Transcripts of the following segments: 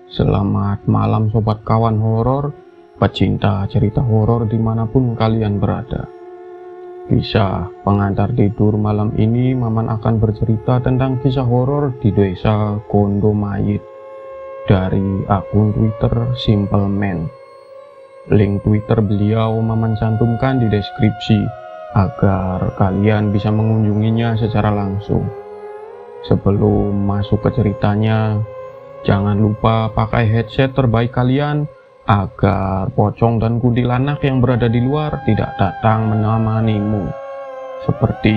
Selamat malam sobat kawan horor, pecinta cerita horor dimanapun kalian berada. Kisah pengantar tidur malam ini Maman akan bercerita tentang kisah horor di desa Kondo Mayit dari akun Twitter Simple Man. Link Twitter beliau Maman cantumkan di deskripsi agar kalian bisa mengunjunginya secara langsung. Sebelum masuk ke ceritanya, jangan lupa pakai headset terbaik kalian agar pocong dan kuntilanak yang berada di luar tidak datang menemanimu, seperti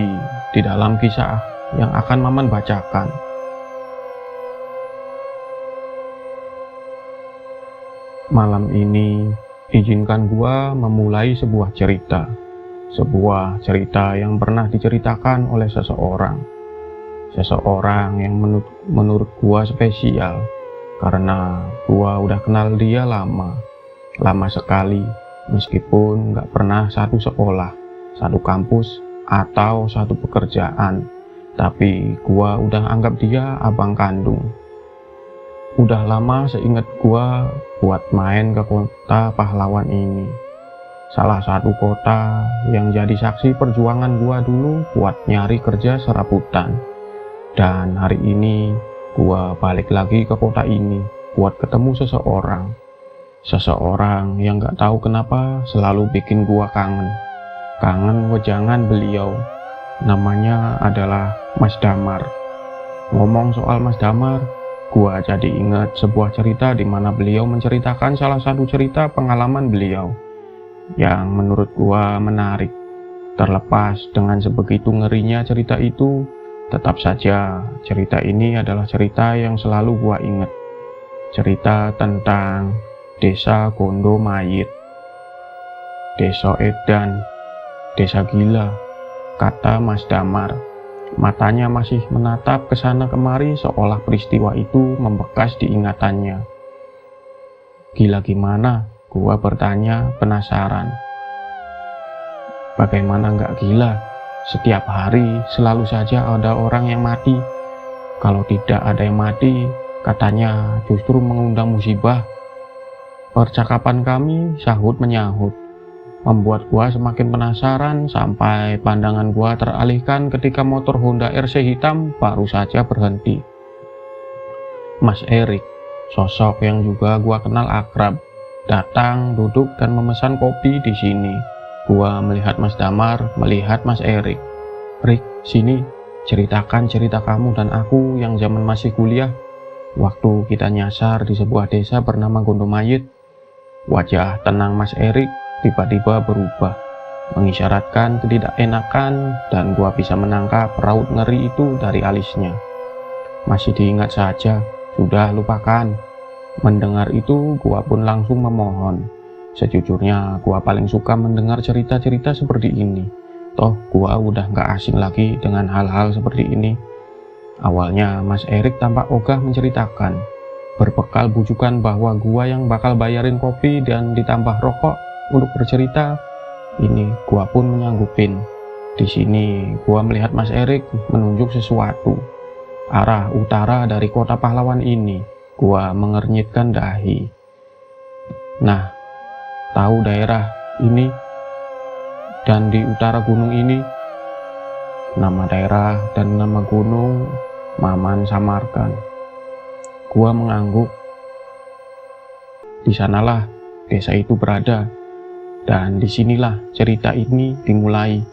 di dalam kisah yang akan Maman bacakan. Malam ini, izinkan gua memulai sebuah cerita yang pernah diceritakan oleh seseorang yang menurut gua spesial, karena gua udah kenal dia lama sekali, meskipun nggak pernah satu sekolah, satu kampus, atau satu pekerjaan, tapi gua udah anggap dia abang kandung. Udah lama seingat gua buat main ke kota pahlawan ini, salah satu kota yang jadi saksi perjuangan gua dulu buat nyari kerja serabutan. Dan hari ini gua balik lagi ke kota ini buat ketemu seseorang yang gak tahu kenapa selalu bikin gua kangen wejangan beliau. Namanya adalah Mas Damar. Ngomong soal Mas Damar, gua jadi ingat sebuah cerita di mana beliau menceritakan salah satu cerita pengalaman beliau yang menurut gua menarik. Terlepas dengan sebegitu ngerinya cerita itu, tetap saja cerita ini adalah cerita yang selalu gua ingat. Cerita tentang desa Kondo Mayit, desa edan, desa gila, kata Mas Damar. Matanya masih menatap ke sana kemari seolah peristiwa itu membekas di ingatannya. Gila gimana? Gua bertanya penasaran. Bagaimana nggak gila? Setiap hari selalu saja ada orang yang mati. Kalau tidak ada yang mati, katanya justru mengundang musibah. Percakapan kami sahut menyahut, membuat gua semakin penasaran sampai pandangan gua teralihkan ketika motor Honda RC hitam baru saja berhenti. Mas Erik, sosok yang juga gua kenal akrab, datang duduk dan memesan kopi di sini. Gua melihat Mas Damar, melihat Mas Erik. Rik, sini, ceritakan cerita kamu dan aku yang zaman masih kuliah, waktu kita nyasar di sebuah desa bernama Kondo Mayit. Wajah tenang Mas Erik tiba-tiba berubah, mengisyaratkan ketidakenakan, dan gua bisa menangkap raut ngeri itu dari alisnya. Masih diingat saja, sudah lupakan. Mendengar itu, gua pun langsung memohon. Sejujurnya, gua paling suka mendengar cerita-cerita seperti ini. Toh, gua udah gak asing lagi dengan hal-hal seperti ini. Awalnya, Mas Erik tampak ogah menceritakan, berbekal bujukan bahwa gua yang bakal bayarin kopi dan ditambah rokok untuk bercerita. Ini gua pun menyanggupin. Di sini, gua melihat Mas Erik menunjuk sesuatu, arah utara dari kota pahlawan ini. Gua mengernyitkan dahi. Nah, tahu daerah ini dan di utara gunung ini? Nama daerah dan nama gunung Maman samarkan. Gua mengangguk. Di sanalah desa itu berada, dan disinilah cerita ini dimulai.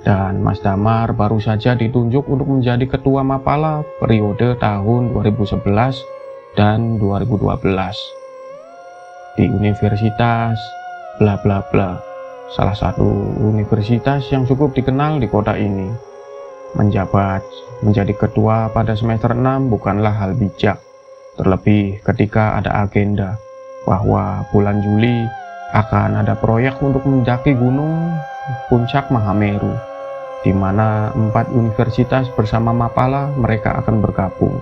Dan Mas Damar baru saja ditunjuk untuk menjadi ketua Mapala periode tahun 2011 dan 2012 di Universitas bla bla bla, salah satu universitas yang cukup dikenal di kota ini. Menjabat menjadi ketua pada semester 6 bukanlah hal bijak, terlebih ketika ada agenda bahwa bulan Juli akan ada proyek untuk mendaki gunung puncak Mahameru, di mana 4 universitas bersama Mapala mereka akan bergabung.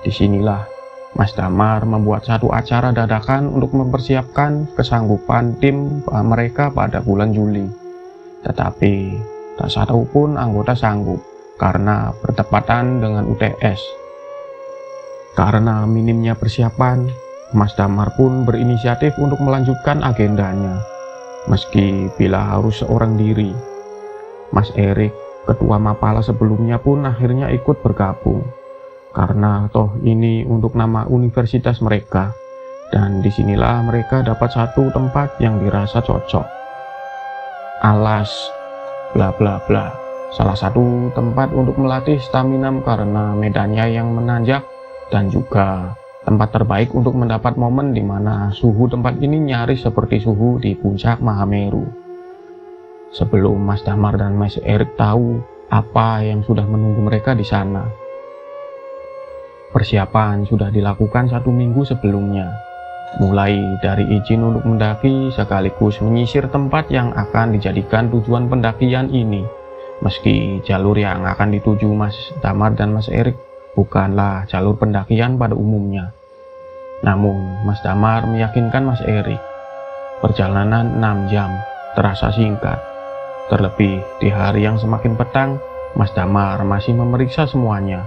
Disinilah Mas Damar membuat satu acara dadakan untuk mempersiapkan kesanggupan tim mereka pada bulan Juli. Tetapi tak satu pun anggota sanggup karena bertepatan dengan UTS. Karena minimnya persiapan, Mas Damar pun berinisiatif untuk melanjutkan agendanya, meski bila harus seorang diri. Mas Erik, ketua Mapala sebelumnya pun akhirnya ikut bergabung, karena toh ini untuk nama universitas mereka, dan disinilah mereka dapat satu tempat yang dirasa cocok. Alas, bla bla bla, salah satu tempat untuk melatih stamina karena medannya yang menanjak, dan juga tempat terbaik untuk mendapat momen di mana suhu tempat ini nyaris seperti suhu di puncak Mahameru. Sebelum Mas Damar dan Mas Erik tahu apa yang sudah menunggu mereka di sana, persiapan sudah dilakukan 1 minggu sebelumnya, mulai dari izin untuk mendaki sekaligus menyisir tempat yang akan dijadikan tujuan pendakian ini. Meski jalur yang akan dituju Mas Damar dan Mas Erik bukanlah jalur pendakian pada umumnya, namun Mas Damar meyakinkan Mas Erik, perjalanan 6 jam terasa singkat. Terlebih di hari yang semakin petang, Mas Damar masih memeriksa semuanya.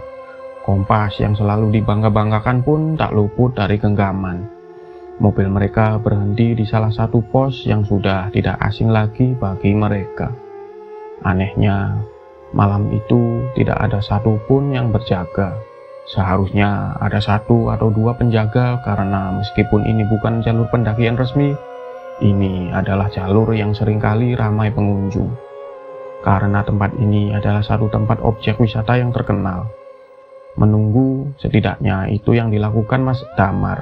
Kompas yang selalu dibangga-banggakan pun tak luput dari genggaman. Mobil mereka berhenti di salah satu pos yang sudah tidak asing lagi bagi mereka. Anehnya, malam itu tidak ada satupun yang berjaga. Seharusnya ada 1 atau 2 penjaga, karena meskipun ini bukan jalur pendakian resmi, ini adalah jalur yang seringkali ramai pengunjung. Karena tempat ini adalah satu tempat objek wisata yang terkenal. Menunggu setidaknya itu yang dilakukan Mas Damar.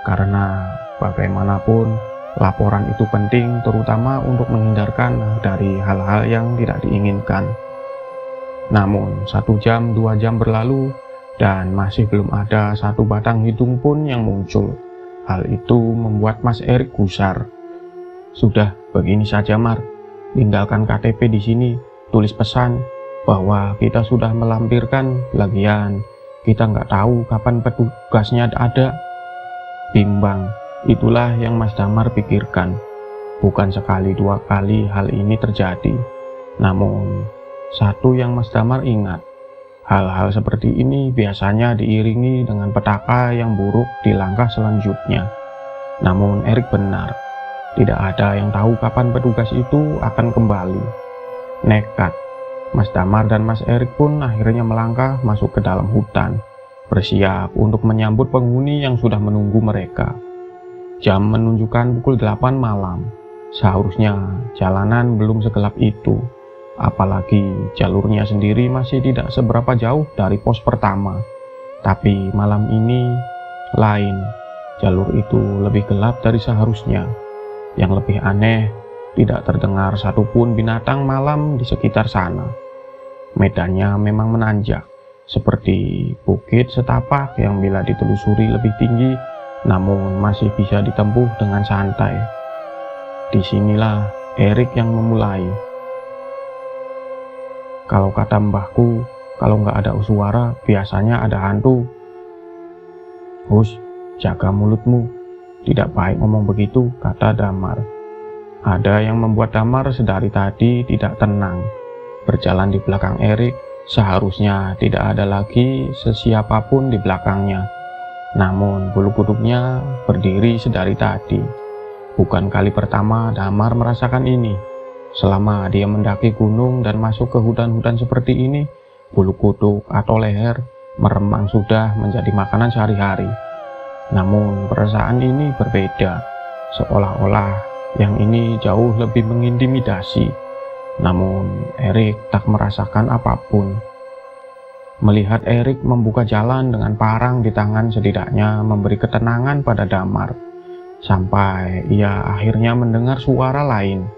Karena bagaimanapun laporan itu penting, terutama untuk menghindarkan dari hal-hal yang tidak diinginkan. Namun 1 jam 2 jam berlalu dan masih belum ada 1 batang hidung pun yang muncul. Hal itu membuat Mas Erik gusar. Sudah, begini saja Mar, tinggalkan KTP di sini, tulis pesan bahwa kita sudah melampirkan, lagian kita nggak tahu kapan petugasnya ada. Bimbang, itulah yang Mas Damar pikirkan. Bukan sekali 2 kali hal ini terjadi, namun satu yang Mas Damar ingat, hal-hal seperti ini biasanya diiringi dengan petaka yang buruk di langkah selanjutnya. Namun Erik benar, tidak ada yang tahu kapan petugas itu akan kembali. Nekat, Mas Damar dan Mas Erik pun akhirnya melangkah masuk ke dalam hutan, bersiap untuk menyambut penghuni yang sudah menunggu mereka. Jam menunjukkan pukul 8 malam. Seharusnya jalanan belum segelap itu, apalagi jalurnya sendiri masih tidak seberapa jauh dari pos pertama. Tapi malam ini lain, jalur itu lebih gelap dari seharusnya. Yang lebih aneh, tidak terdengar satupun binatang malam di sekitar sana. Medannya memang menanjak, seperti bukit setapak yang bila ditelusuri lebih tinggi, namun masih bisa ditempuh dengan santai. Disinilah Erik yang memulai. Kalau kata mbahku, kalau nggak ada suara, biasanya ada hantu. Hus, jaga mulutmu. Tidak baik ngomong begitu, kata Damar. Ada yang membuat Damar sedari tadi tidak tenang. Berjalan di belakang Erik, seharusnya tidak ada lagi sesiapapun di belakangnya. Namun bulu kuduknya berdiri sedari tadi. Bukan kali pertama Damar merasakan ini. Selama dia mendaki gunung dan masuk ke hutan-hutan seperti ini, bulu kuduk atau leher meremang sudah menjadi makanan sehari-hari. Namun perasaan ini berbeda, seolah-olah yang ini jauh lebih mengintimidasi. Namun Erik tak merasakan apapun. Melihat Erik membuka jalan dengan parang di tangan setidaknya memberi ketenangan pada Damar. Sampai ia akhirnya mendengar suara lain.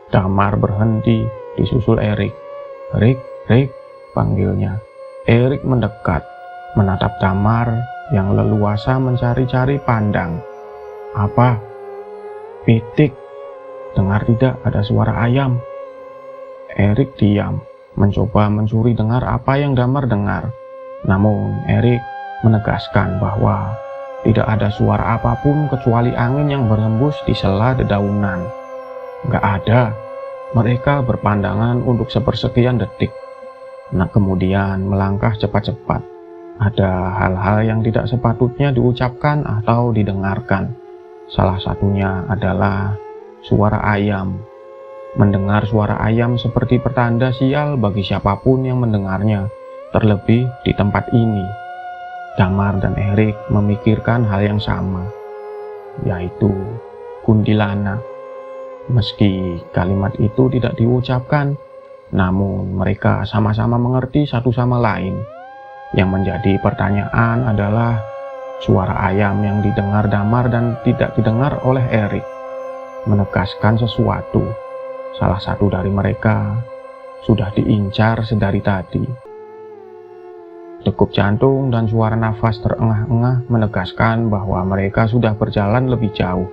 Damar berhenti disusul Erik. Rik, panggilnya. Erik mendekat, menatap Damar yang leluasa mencari-cari pandang. Apa? Pitik. Dengar tidak ada suara ayam? Erik diam, mencoba mencuri dengar apa yang Damar dengar. Namun Erik menegaskan bahwa tidak ada suara apapun kecuali angin yang berhembus di sela dedaunan. Gak ada. Mereka berpandangan untuk sepersekian detik. Nah, kemudian melangkah cepat-cepat. Ada hal-hal yang tidak sepatutnya diucapkan atau didengarkan. Salah satunya adalah suara ayam. Mendengar suara ayam seperti pertanda sial bagi siapapun yang mendengarnya, terlebih di tempat ini. Damar dan Erik memikirkan hal yang sama, yaitu kuntilanak. Meski kalimat itu tidak diucapkan, namun mereka sama-sama mengerti satu sama lain. Yang menjadi pertanyaan adalah suara ayam yang didengar Damar dan tidak didengar oleh Erik menegaskan sesuatu. Salah satu dari mereka sudah diincar sedari tadi. Degup jantung dan suara nafas terengah-engah menegaskan bahwa mereka sudah berjalan lebih jauh.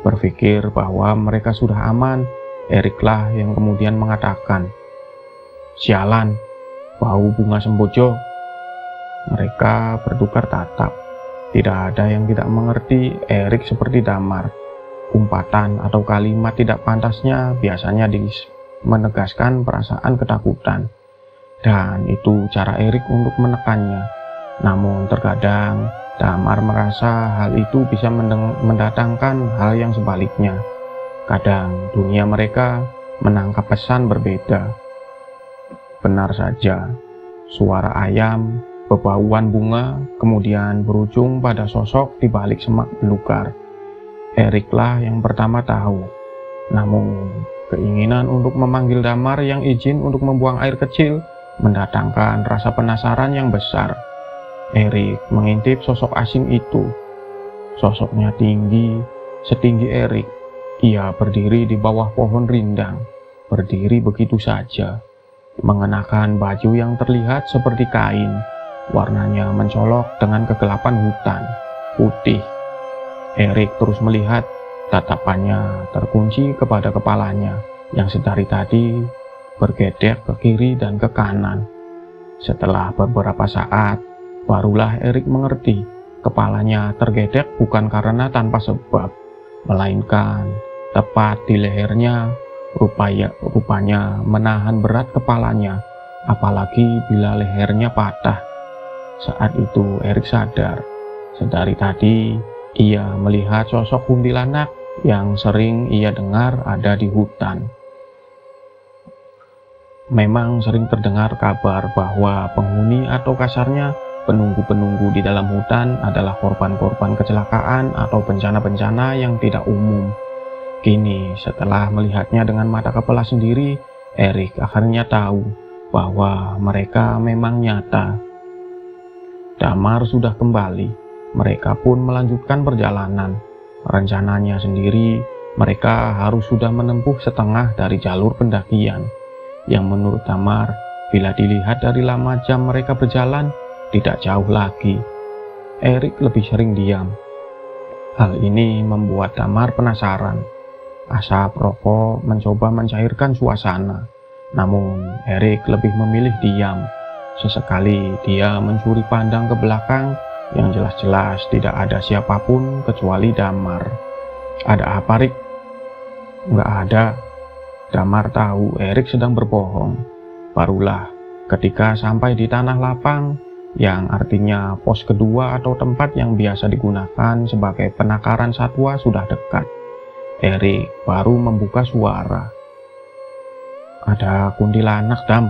Berpikir bahwa mereka sudah aman, Eriklah yang kemudian mengatakan, "Sialan, bau bunga sembojo." Mereka bertukar tatap. Tidak ada yang tidak mengerti Erik seperti Damar. Umpatan atau kalimat tidak pantasnya biasanya menegaskan perasaan ketakutan. Dan itu cara Erik untuk menekannya. Namun terkadang Damar merasa hal itu bisa mendatangkan hal yang sebaliknya. Kadang dunia mereka menangkap pesan berbeda. Benar saja, suara ayam, bebauan bunga, kemudian berujung pada sosok di balik semak belukar. Eriklah yang pertama tahu. Namun, keinginan untuk memanggil Damar yang izin untuk membuang air kecil mendatangkan rasa penasaran yang besar. Erik mengintip sosok asing itu. Sosoknya tinggi, setinggi Erik. Ia berdiri di bawah pohon rindang, berdiri begitu saja, mengenakan baju yang terlihat seperti kain. Warnanya mencolok dengan kegelapan hutan, putih. Erik terus melihat, tatapannya terkunci kepada kepalanya yang sedari tadi bergedek ke kiri dan ke kanan. Setelah beberapa saat, barulah Erik mengerti kepalanya tergedek bukan karena tanpa sebab, melainkan tepat di lehernya. Rupanya menahan berat kepalanya, apalagi bila lehernya patah. Saat itu Erik sadar, sedari tadi ia melihat sosok kuntilanak yang sering ia dengar ada di hutan. Memang sering terdengar kabar bahwa penghuni atau kasarnya penunggu-penunggu di dalam hutan adalah korban-korban kecelakaan atau bencana-bencana yang tidak umum. Kini setelah melihatnya dengan mata kepala sendiri, Erik akhirnya tahu bahwa mereka memang nyata. Damar sudah kembali, mereka pun melanjutkan perjalanan. Rencananya sendiri, mereka harus sudah menempuh setengah dari jalur pendakian, yang menurut Damar, bila dilihat dari lama jam mereka berjalan, tidak jauh lagi. Erik lebih sering diam. Hal ini membuat Damar penasaran. Asap rokok mencoba mencairkan suasana, namun Erik lebih memilih diam. Sesekali dia mencuri pandang ke belakang yang jelas-jelas tidak ada siapapun kecuali Damar. "Ada apa, Rik?" "Nggak ada." Damar tahu Erik sedang berbohong. Barulah ketika sampai di tanah lapang, yang artinya pos kedua atau tempat yang biasa digunakan sebagai penakaran satwa sudah dekat, Erik baru membuka suara. "Ada kuntilanak, Dam."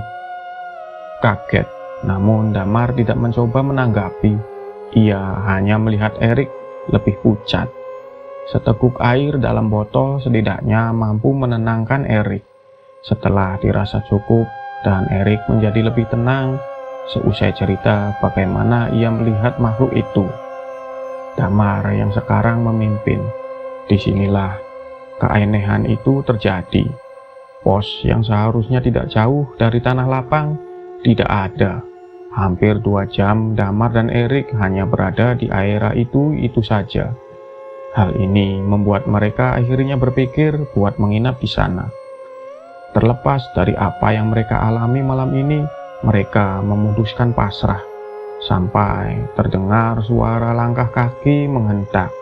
Kaget, namun Damar tidak mencoba menanggapi. Ia hanya melihat Erik lebih pucat. Seteguk air dalam botol setidaknya mampu menenangkan Erik. Setelah dirasa cukup dan Erik menjadi lebih tenang, seusai cerita bagaimana ia melihat makhluk itu. Damar yang sekarang memimpin. Disinilah keanehan itu terjadi. Pos yang seharusnya tidak jauh dari tanah lapang tidak ada. Hampir 2 jam Damar dan Erik hanya berada di area itu saja. Hal ini membuat mereka akhirnya berpikir buat menginap di sana. Terlepas dari apa yang mereka alami malam ini, mereka memutuskan pasrah. Sampai terdengar suara langkah kaki menghentak,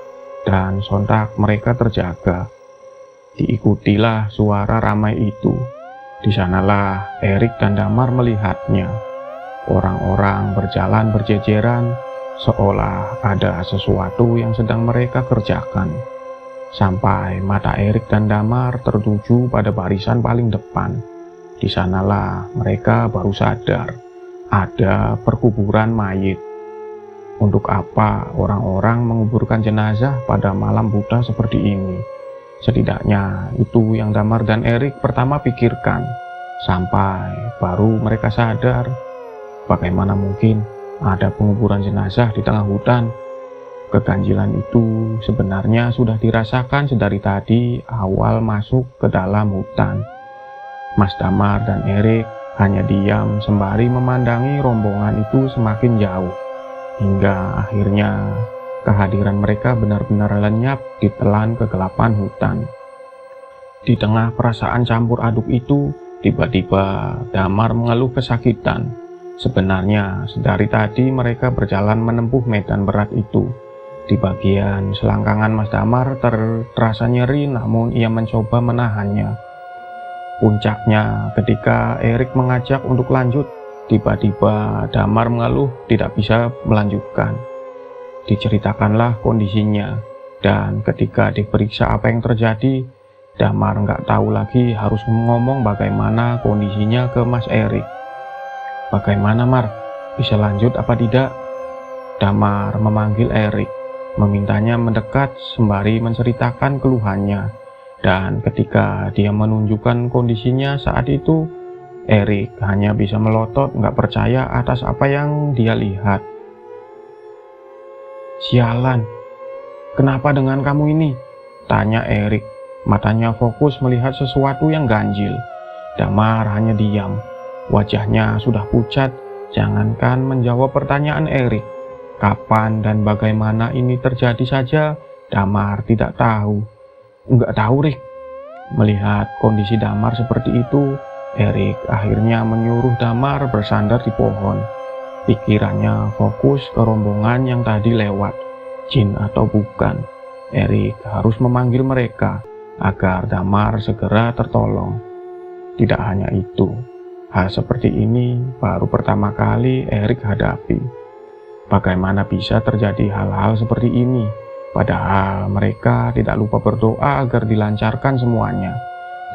dan sontak mereka terjaga. Diikutilah suara ramai itu. Di sanalah Erik dan Damar melihatnya. Orang-orang berjalan berjejeran, seolah ada sesuatu yang sedang mereka kerjakan. Sampai mata Erik dan Damar tertuju pada barisan paling depan. Di sanalah mereka baru sadar ada perkuburan mayit. Untuk apa orang-orang menguburkan jenazah pada malam buta seperti ini? Setidaknya itu yang Damar dan Erik pertama pikirkan, sampai baru mereka sadar bagaimana mungkin ada penguburan jenazah di tengah hutan. Keganjilan itu sebenarnya sudah dirasakan sedari tadi awal masuk ke dalam hutan. Mas Damar dan Erik hanya diam sembari memandangi rombongan itu semakin jauh, hingga akhirnya kehadiran mereka benar-benar lenyap ditelan kegelapan hutan. Di tengah perasaan campur aduk itu, tiba-tiba Damar mengeluh kesakitan. Sebenarnya sedari tadi mereka berjalan menempuh medan berat itu. Di bagian selangkangan Mas Damar terasa nyeri, namun ia mencoba menahannya. Puncaknya ketika Erik mengajak untuk lanjut, tiba-tiba Damar mengeluh tidak bisa melanjutkan. Diceritakanlah kondisinya, dan ketika diperiksa apa yang terjadi, Damar nggak tahu lagi harus ngomong bagaimana kondisinya ke Mas Erik. "Bagaimana, Mar? Bisa lanjut apa tidak?" Damar memanggil Erik, memintanya mendekat sembari menceritakan keluhannya. Dan ketika dia menunjukkan kondisinya saat itu, Erik hanya bisa melotot nggak percaya atas apa yang dia lihat. "Sialan, kenapa dengan kamu ini?" tanya Erik. Matanya fokus melihat sesuatu yang ganjil. Damar hanya diam. Wajahnya sudah pucat, jangankan menjawab pertanyaan Erik. Kapan dan bagaimana ini terjadi saja, Damar tidak tahu. "Enggak tahu, Rik." Melihat kondisi Damar seperti itu, Erik akhirnya menyuruh Damar bersandar di pohon. Pikirannya fokus ke rombongan yang tadi lewat. Jin atau bukan, Erik harus memanggil mereka agar Damar segera tertolong. Tidak hanya itu, hal seperti ini baru pertama kali Erik hadapi. Bagaimana bisa terjadi hal-hal seperti ini? Padahal mereka tidak lupa berdoa agar dilancarkan semuanya.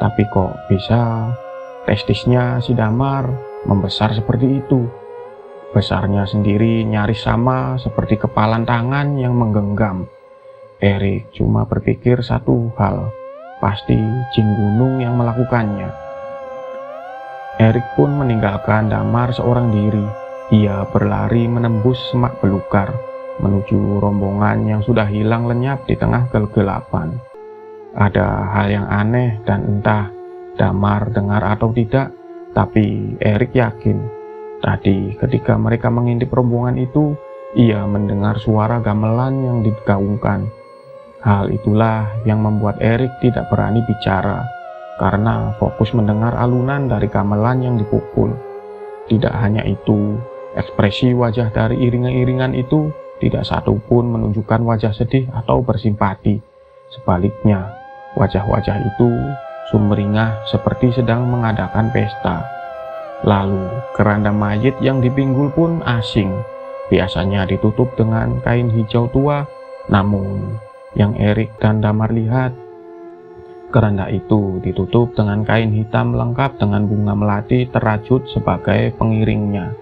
Tapi kok bisa testisnya si Damar membesar seperti itu? Besarnya sendiri nyaris sama seperti kepalan tangan yang menggenggam. Erik cuma berpikir satu hal, pasti jin gunung yang melakukannya. Erik pun meninggalkan Damar seorang diri. Ia berlari menembus semak belukar menuju rombongan yang sudah hilang lenyap di tengah kegelapan. Ada hal yang aneh dan entah Damar dengar atau tidak, tapi Erik yakin tadi ketika mereka mengintip rombongan itu, ia mendengar suara gamelan yang digaungkan. Hal itulah yang membuat Erik tidak berani bicara, karena fokus mendengar alunan dari gamelan yang dipukul. Tidak hanya itu, ekspresi wajah dari iringan-iringan itu tidak satu pun menunjukkan wajah sedih atau bersimpati. Sebaliknya, wajah-wajah itu sumringah seperti sedang mengadakan pesta. Lalu, keranda mayit yang dipinggul pun asing. Biasanya ditutup dengan kain hijau tua, namun yang Erik dan Damar lihat, keranda itu ditutup dengan kain hitam lengkap dengan bunga melati terajut sebagai pengiringnya.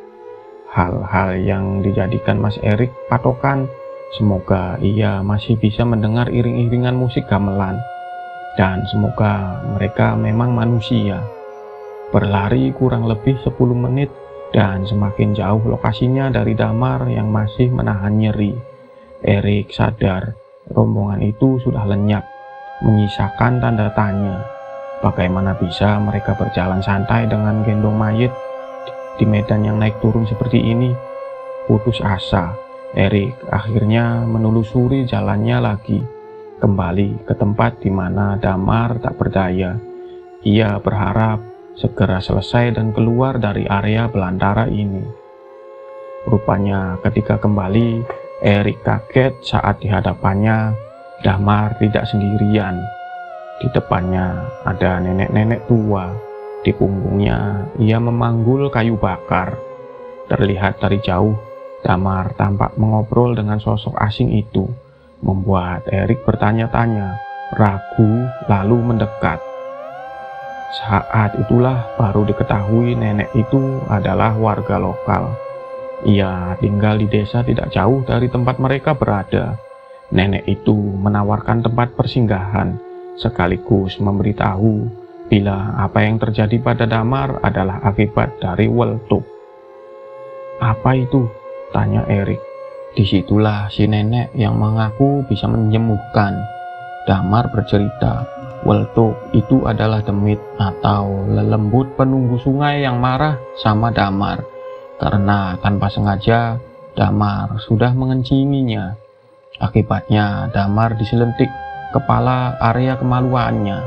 Hal-hal yang dijadikan Mas Erik patokan, semoga ia masih bisa mendengar iring-iringan musik gamelan, dan semoga mereka memang manusia. Berlari kurang lebih 10 menit dan semakin jauh lokasinya dari Damar yang masih menahan nyeri. Erik sadar rombongan itu sudah lenyap, menyisakan tanda tanya. Bagaimana bisa mereka berjalan santai dengan gendong mayit di medan yang naik turun seperti ini? Putus asa, Erik akhirnya menelusuri jalannya lagi, kembali ke tempat di mana Damar tak berdaya. Ia berharap segera selesai dan keluar dari area belantara ini. Rupanya ketika kembali, Erik kaget saat di hadapannya Damar tidak sendirian. Di depannya ada nenek-nenek tua. Di punggungnya ia memanggul kayu bakar. terlihat dari jauh. Damar tampak mengobrol dengan sosok asing itu, membuat Erik bertanya-tanya, ragu, lalu mendekat. Saat itulah baru diketahui nenek itu adalah warga lokal. Ia tinggal di desa tidak jauh dari tempat mereka berada. Nenek itu menawarkan tempat persinggahan, sekaligus memberitahu bila apa yang terjadi pada Damar adalah akibat dari Weltuk. Apa itu? Tanya Erik. Disitulah si nenek yang mengaku bisa menyembuhkan. Damar bercerita, Weltuk itu adalah demit atau lelembut penunggu sungai yang marah sama Damar, karena tanpa sengaja Damar sudah mengencinginya. Akibatnya Damar diselentik kepala area kemaluannya.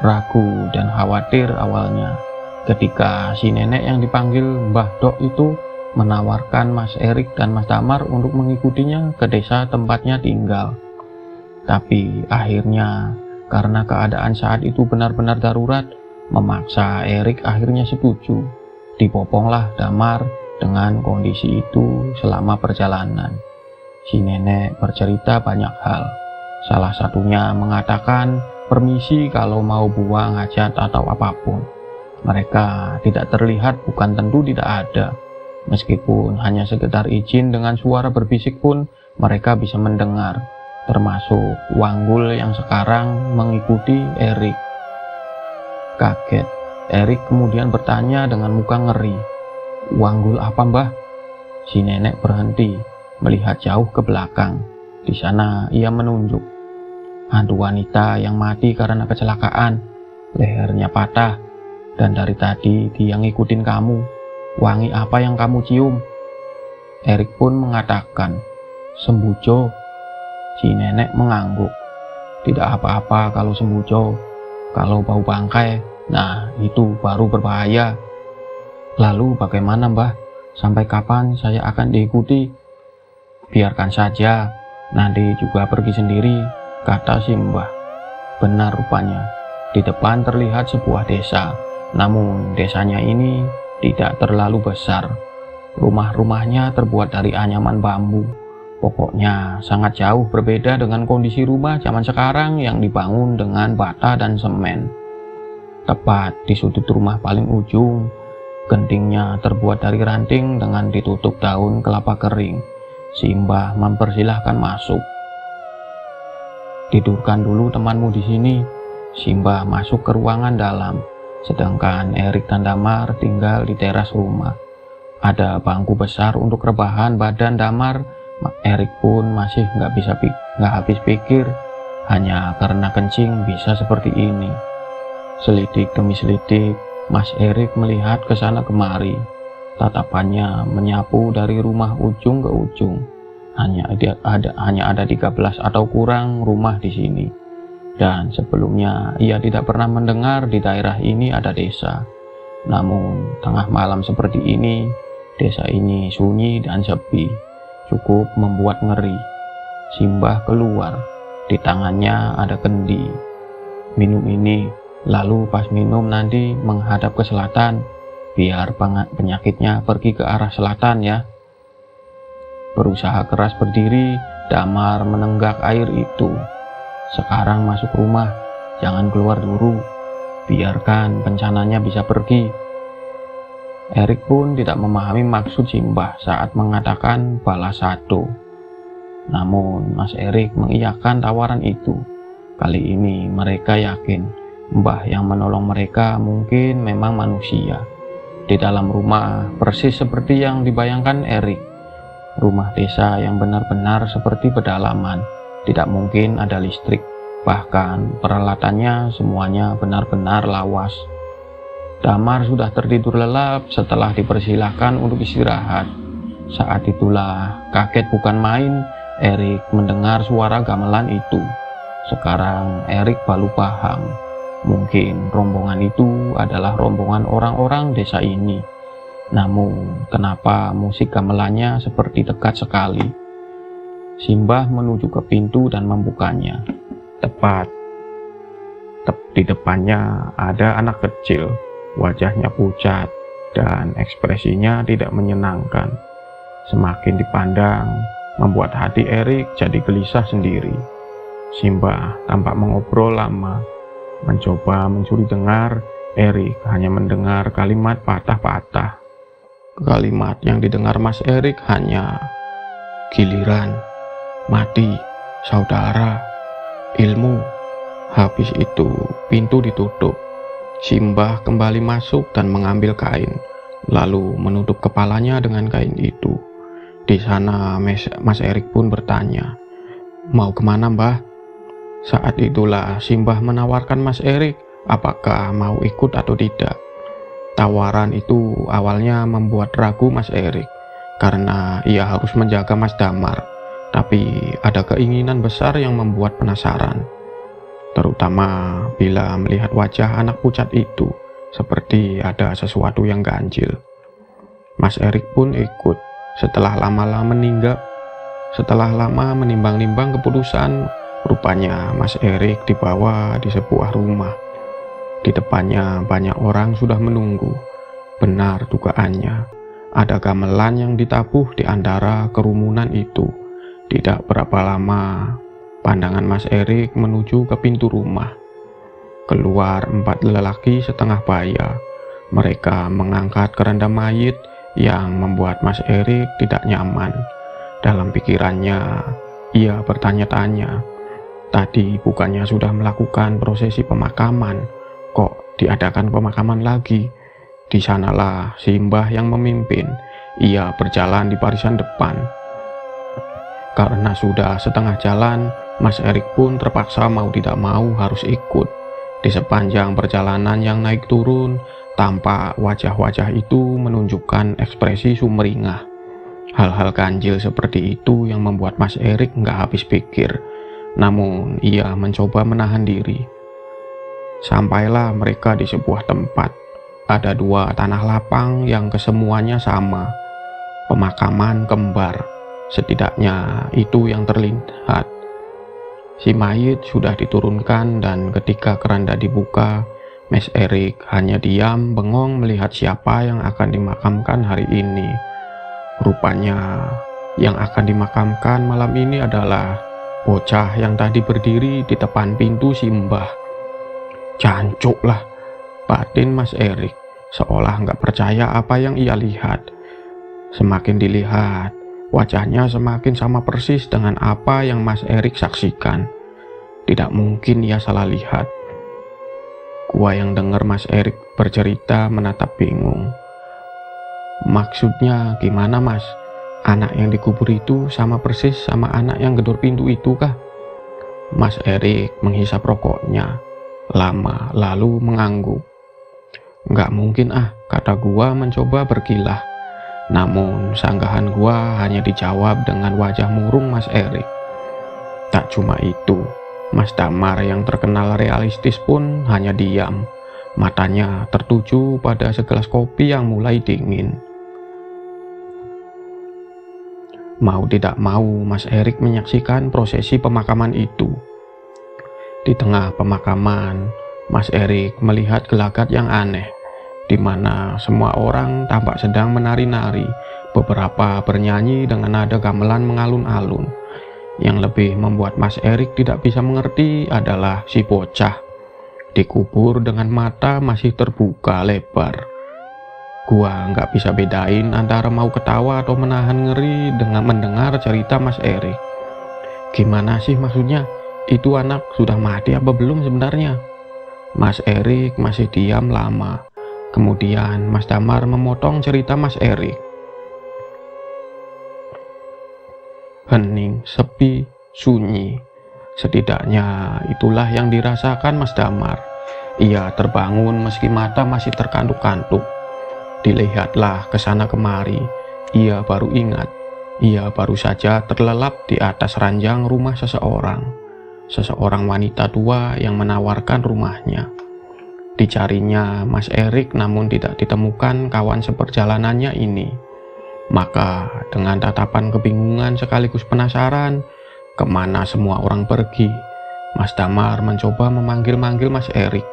Ragu dan khawatir awalnya, ketika si nenek yang dipanggil Mbah Dok itu menawarkan Mas Erik dan Mas Damar untuk mengikutinya ke desa tempatnya tinggal. Tapi akhirnya karena keadaan saat itu benar-benar darurat, memaksa Erik akhirnya setuju. Dipoponglah Damar dengan kondisi itu selama perjalanan. Si nenek bercerita banyak hal. Salah satunya mengatakan permisi kalau mau buang hajat atau apapun. Mereka tidak terlihat, bukan tentu tidak ada. Meskipun hanya sekedar izin dengan suara berbisik pun mereka bisa mendengar, termasuk Wanggul yang sekarang mengikuti Erik. Kaget, Erik kemudian bertanya dengan muka ngeri, Wanggul apa mbah? Si nenek berhenti, melihat jauh ke belakang. Di sana ia menunjuk. Hantu wanita yang mati karena kecelakaan, lehernya patah, dan dari tadi dia ngikutin kamu. Wangi apa yang kamu cium? Erik pun mengatakan, sembujo. Si nenek mengangguk. Tidak apa-apa kalau sembujo. Kalau bau bangkai, nah itu baru berbahaya. Lalu bagaimana mbah? Sampai kapan saya akan diikuti? Biarkan saja, nanti juga pergi sendiri, kata si mbah. Benar rupanya, di depan terlihat sebuah desa. Namun desanya ini tidak terlalu besar. Rumah-rumahnya terbuat dari anyaman bambu. Pokoknya sangat jauh berbeda dengan kondisi rumah zaman sekarang yang dibangun dengan bata dan semen. Tepat di sudut rumah paling ujung, gentingnya terbuat dari ranting dengan ditutup daun kelapa kering. Si mbah mempersilahkan masuk. Tidurkan dulu temanmu di sini. Si mbah masuk ke ruangan dalam. Sedangkan Erik dan Damar tinggal di teras rumah. Ada bangku besar untuk rebahan badan Damar. Erik pun masih nggak habis pikir, hanya karena kencing bisa seperti ini. Selidik demi selidik, Mas Erik melihat ke sana kemari. Tatapannya menyapu dari rumah ujung ke ujung. Hanya ada 13 atau kurang rumah di sini. Dan sebelumnya ia tidak pernah mendengar di daerah ini ada desa. Namun tengah malam seperti ini, desa ini sunyi dan sepi, cukup membuat ngeri. Simbah keluar, di tangannya ada kendi. Minum ini, lalu pas minum nanti menghadap ke selatan, biar penyakitnya pergi ke arah selatan ya. Berusaha keras berdiri, Damar menenggak air itu. Sekarang masuk rumah, jangan keluar dulu, biarkan bencananya bisa pergi. Erik pun tidak memahami maksud Simbah saat mengatakan balas satu. Namun Mas Erik mengiyakan tawaran itu. Kali ini mereka yakin Mbah yang menolong mereka mungkin memang manusia. Di dalam rumah persis seperti yang dibayangkan Erik. Rumah desa yang benar-benar seperti pedalaman. Tidak mungkin ada listrik, bahkan peralatannya semuanya benar-benar lawas. Damar sudah tertidur lelap setelah dipersilahkan untuk istirahat. Saat itulah kaget bukan main, Erik mendengar suara gamelan itu. Sekarang Erik baru paham, mungkin rombongan itu adalah rombongan orang-orang desa ini. Namun kenapa musik gamelannya seperti dekat sekali? Simbah menuju ke pintu dan membukanya. Tepat di depannya ada anak kecil, wajahnya pucat, dan ekspresinya tidak menyenangkan. Semakin dipandang, membuat hati Erik jadi gelisah sendiri. Simbah tampak mengobrol lama, mencoba mencuri dengar. Erik hanya mendengar kalimat patah-patah. Kalimat yang didengar Mas Erik hanya giliran, mati, saudara, ilmu. Habis itu pintu ditutup. Simbah kembali masuk dan mengambil kain, lalu menutup kepalanya dengan kain itu. Di sana Mas Erik pun bertanya, "Mau kemana, Mbah?" Saat itulah Simbah menawarkan Mas Erik apakah mau ikut atau tidak. Tawaran itu awalnya membuat ragu Mas Erik, karena ia harus menjaga Mas Damar. Tapi ada keinginan besar yang membuat penasaran, terutama bila melihat wajah anak pucat itu, seperti ada sesuatu yang ganjil. Mas Erik pun ikut. Setelah lama menimbang-nimbang keputusan, rupanya Mas Erik dibawa di sebuah rumah. Di depannya banyak orang sudah menunggu. Benar dugaannya, ada gamelan yang ditabuh di antara kerumunan itu. Tidak berapa lama, pandangan Mas Erik menuju ke pintu rumah. Keluar 4 lelaki setengah baya. Mereka mengangkat keranda mayit yang membuat Mas Erik tidak nyaman. Dalam pikirannya, ia bertanya-tanya, tadi bukannya sudah melakukan prosesi pemakaman, kok diadakan pemakaman lagi? Di sanalah Simbah yang memimpin. Ia berjalan di barisan depan. Karena sudah setengah jalan, Mas Erik pun terpaksa mau tidak mau harus ikut. Di sepanjang perjalanan yang naik turun, tampak wajah-wajah itu menunjukkan ekspresi sumringah. Hal-hal ganjil seperti itu yang membuat Mas Erik nggak habis pikir. Namun ia mencoba menahan diri. Sampailah mereka di sebuah tempat. Ada 2 tanah lapang yang kesemuanya sama. Pemakaman kembar. Setidaknya itu yang terlihat. Si mayit sudah diturunkan dan ketika keranda dibuka, Mas Erik hanya diam bengong melihat siapa yang akan dimakamkan hari ini. Rupanya yang akan dimakamkan malam ini adalah bocah yang tadi berdiri di depan pintu Simbah. Jancuk lah, batin Mas Erik, seolah nggak percaya apa yang ia lihat. Semakin dilihat, wajahnya semakin sama persis dengan apa yang Mas Erik saksikan. Tidak mungkin ia salah lihat. Gua yang dengar Mas Erik bercerita menatap bingung. Maksudnya gimana, Mas? Anak yang dikubur itu sama persis sama anak yang gedor pintu itu kah? Mas Erik menghisap rokoknya lama lalu mengangguk. Nggak mungkin kata gua mencoba berkilah. Namun sanggahan gua hanya dijawab dengan wajah murung Mas Erik. Tak cuma itu, Mas Damar yang terkenal realistis pun hanya diam. Matanya tertuju pada segelas kopi yang mulai dingin. Mau tidak mau, Mas Erik menyaksikan prosesi pemakaman itu. Di tengah pemakaman, Mas Erik melihat gelagat yang aneh, di mana semua orang tampak sedang menari-nari. Beberapa bernyanyi dengan nada gamelan mengalun-alun. Yang lebih membuat Mas Erik tidak bisa mengerti adalah si bocah dikubur dengan mata masih terbuka lebar. Gua nggak bisa bedain antara mau ketawa atau menahan ngeri dengan mendengar cerita Mas Erik. Gimana sih maksudnya? Itu anak sudah mati apa belum sebenarnya? Mas Erik masih diam lama. Kemudian Mas Damar memotong cerita Mas Erik. Hening, sepi, sunyi. Setidaknya itulah yang dirasakan Mas Damar. Ia terbangun meski mata masih terkantuk-kantuk. Dilihatlah ke sana kemari. Ia baru ingat. Ia baru saja terlelap di atas ranjang rumah seseorang. Seseorang wanita tua yang menawarkan rumahnya. Dicarinya Mas Erik namun tidak ditemukan kawan seperjalanannya ini. Maka dengan tatapan kebingungan sekaligus penasaran, kemana semua orang pergi, Mas Damar mencoba memanggil-manggil Mas Erik,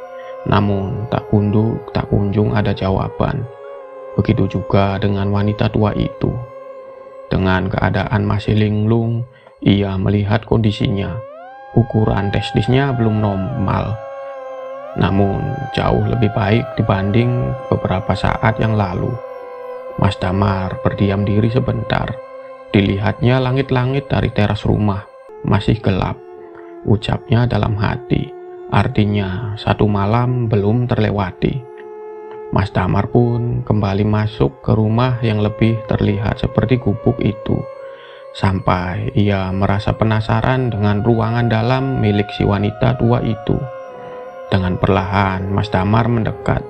namun tak kunjung ada jawaban. Begitu juga dengan wanita tua itu. Dengan keadaan masih linglung, ia melihat kondisinya. Ukuran testisnya belum normal, namun jauh lebih baik dibanding beberapa saat yang lalu. Mas Damar berdiam diri sebentar. Dilihatnya langit-langit dari teras rumah masih gelap. Ucapnya dalam hati, artinya satu malam belum terlewati. Mas Damar pun kembali masuk ke rumah yang lebih terlihat seperti gubuk itu, sampai ia merasa penasaran dengan ruangan dalam milik si wanita tua itu. Dengan perlahan Mas Damar mendekat.